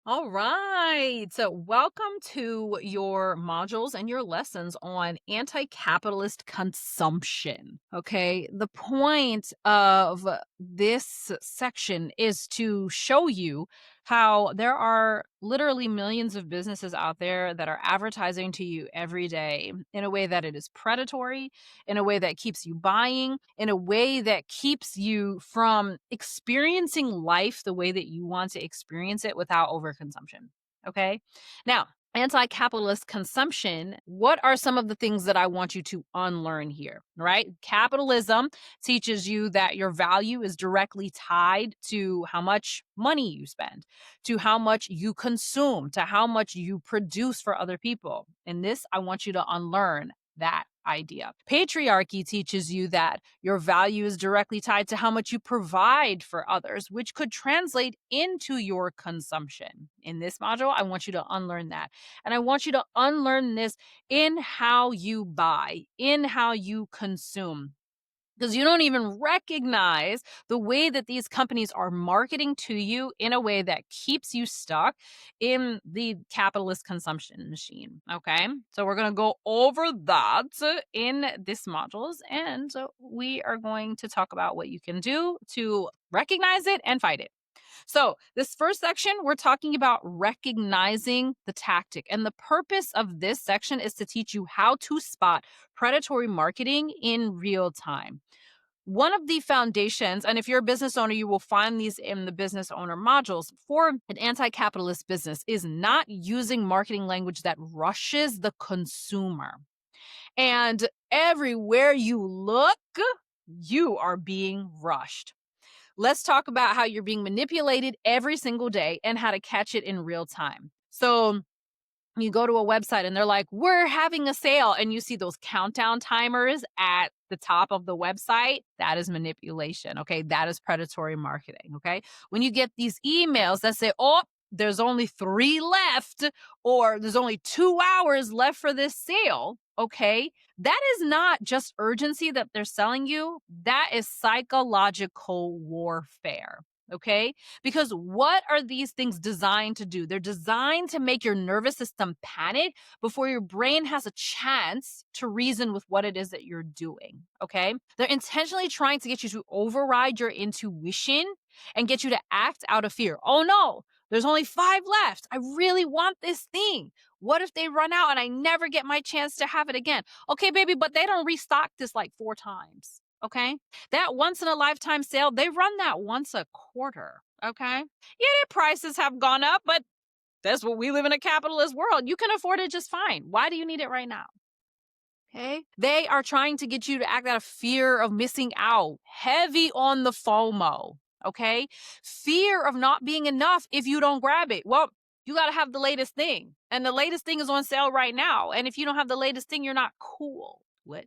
All right. So, welcome to your modules and your lessons on anti capitalist consumption. Okay. The point of this section is to show you how there are literally millions of businesses out there that are advertising to you every day in a way that it is predatory, in a way that keeps you buying, in a way that keeps you from experiencing life the way that you want to experience it without overconsumption. Okay. Now, anti capitalist consumption, what are some of the things that I want you to unlearn here? Right? Capitalism teaches you that your value is directly tied to how much money you spend, to how much you consume, to how much you produce for other people. In this, I want you to unlearn that idea. Patriarchy teaches you that your value is directly tied to how much you provide for others, which could translate into your consumption. In this module, I want you to unlearn that. And I want you to unlearn this in how you buy, in how you consume, because you don't even recognize the way that these companies are marketing to you in a way that keeps you stuck in the capitalist consumption machine. Okay. So we're going to go over that in this modules, and we are going to talk about what you can do to recognize it and fight it. So, this first section, we're talking about recognizing the tactic. And the purpose of this section is to teach you how to spot predatory marketing in real time. One of the foundations, and if you're a business owner, you will find these in the business owner modules for an anti capitalist business, is not using marketing language that rushes the consumer. And everywhere you look, you are being rushed. Let's talk about how you're being manipulated every single day and how to catch it in real time. So, you go to a website and they're like, we're having a sale. And you see those countdown timers at the top of the website. That is manipulation. Okay. That is predatory marketing. Okay. When you get these emails that say, oh, there's only 3 left, or there's only 2 hours left for this sale. Okay. That is not just urgency that they're selling you. That is psychological warfare. Okay. Because what are these things designed to do? They're designed to make your nervous system panic before your brain has a chance to reason with what it is that you're doing. Okay. They're intentionally trying to get you to override your intuition and get you to act out of fear. Oh no, there's only 5 left. I really want this thing. What if they run out and I never get my chance to have it again? Okay, baby, but they don't restock this like 4 times. Okay. That once in a lifetime sale, they run that once a quarter. Okay. Yeah, their prices have gone up, but that's what we live in a capitalist world. You can afford it just fine. Why do you need it right now? Okay. They are trying to get you to act out of fear of missing out, heavy on the FOMO. Okay. Fear of not being enough if you don't grab it. Well, you got to have the latest thing. And the latest thing is on sale right now. And if you don't have the latest thing, you're not cool. What?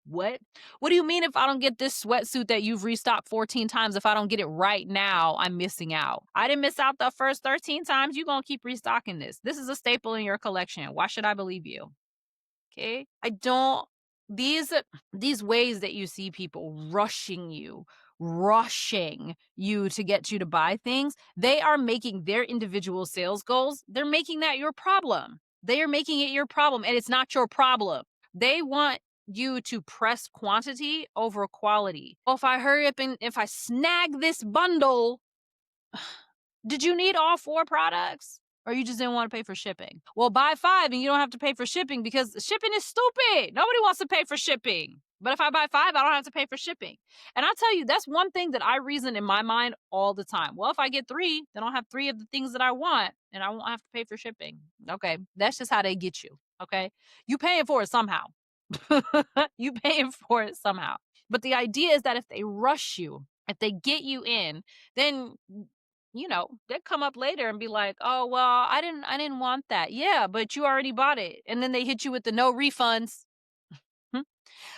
What? What do you mean if I don't get this sweatsuit that you've restocked 14 times? If I don't get it right now, I'm missing out. I didn't miss out the first 13 times. You're going to keep restocking this. This is a staple in your collection. Why should I believe you? Okay. I don't, these, these ways that you see people rushing you to get you to buy things, they are making their individual sales goals. They're making that your problem. They are making it your problem, and it's not your problem. They want you to press quantity over quality. Well, if I hurry up and if I snag this bundle, did you need all 4 products? Or you just didn't want to pay for shipping? Well, buy 5 and you don't have to pay for shipping because shipping is stupid. Nobody wants to pay for shipping. But if I buy 5, I don't have to pay for shipping. And I'll tell you, that's one thing that I reason in my mind all the time. Well, if I get 3, then I'll have 3 of the things that I want and I won't have to pay for shipping. Okay. That's just how they get you. Okay. You paying for it somehow. You paying for it somehow. But the idea is that if they rush you, if they get you in, then they'd come up later and be like, "Oh, well, I didn't want that." Yeah, but you already bought it. And then they hit you with the no refunds. Hmm.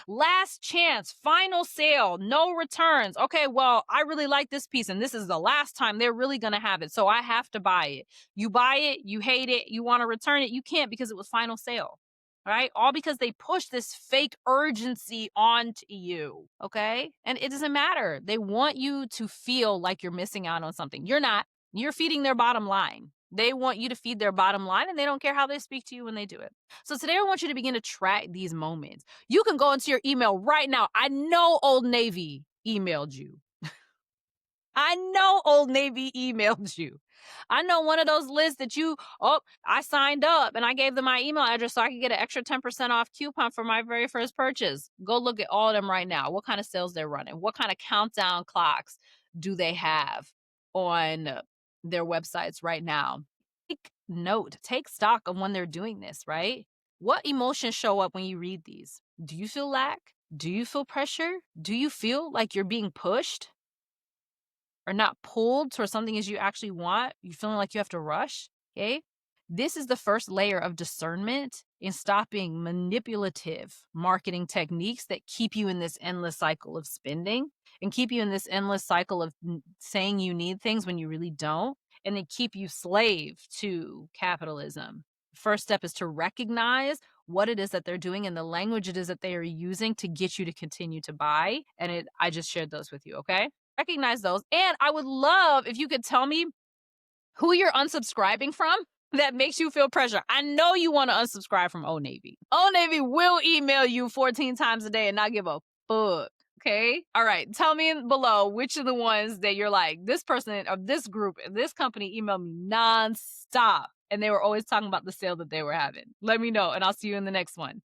Last chance, final sale, no returns. Okay, well, I really like this piece and this is the last time they're really going to have it. So I have to buy it. You buy it, you hate it, you want to return it, you can't because it was final sale. Right? All because they push this fake urgency onto you. Okay. And it doesn't matter. They want you to feel like you're missing out on something. You're not. You're feeding their bottom line. They want you to feed their bottom line, and they don't care how they speak to you when they do it. So today I want you to begin to track these moments. You can go into your email right now. I know Old Navy emailed you. I know Old Navy emailed you. I know one of those lists that I signed up and I gave them my email address so I could get an extra 10% off coupon for my very first purchase. Go look at all of them right now. What kind of sales they're running? What kind of countdown clocks do they have on their websites right now? Take note, take stock of when they're doing this, right? What emotions show up when you read these? Do you feel lack? Do you feel pressure? Do you feel like you're being pushed? Or not pulled towards something as you actually want, you feeling like you have to rush, okay? This is the first layer of discernment in stopping manipulative marketing techniques that keep you in this endless cycle of spending and keep you in this endless cycle of saying you need things when you really don't, and then keep you slave to capitalism. First step is to recognize what it is that they're doing and the language it is that they are using to get you to continue to buy. And I just shared those with you, okay? Recognize those. And I would love if you could tell me who you're unsubscribing from that makes you feel pressure. I know you want to unsubscribe from Old Navy. Old Navy will email you 14 times a day and not give a fuck. Okay. All right. Tell me below which of the ones that you're like, this person or this group, this company emailed me nonstop. And they were always talking about the sale that they were having. Let me know, and I'll see you in the next one.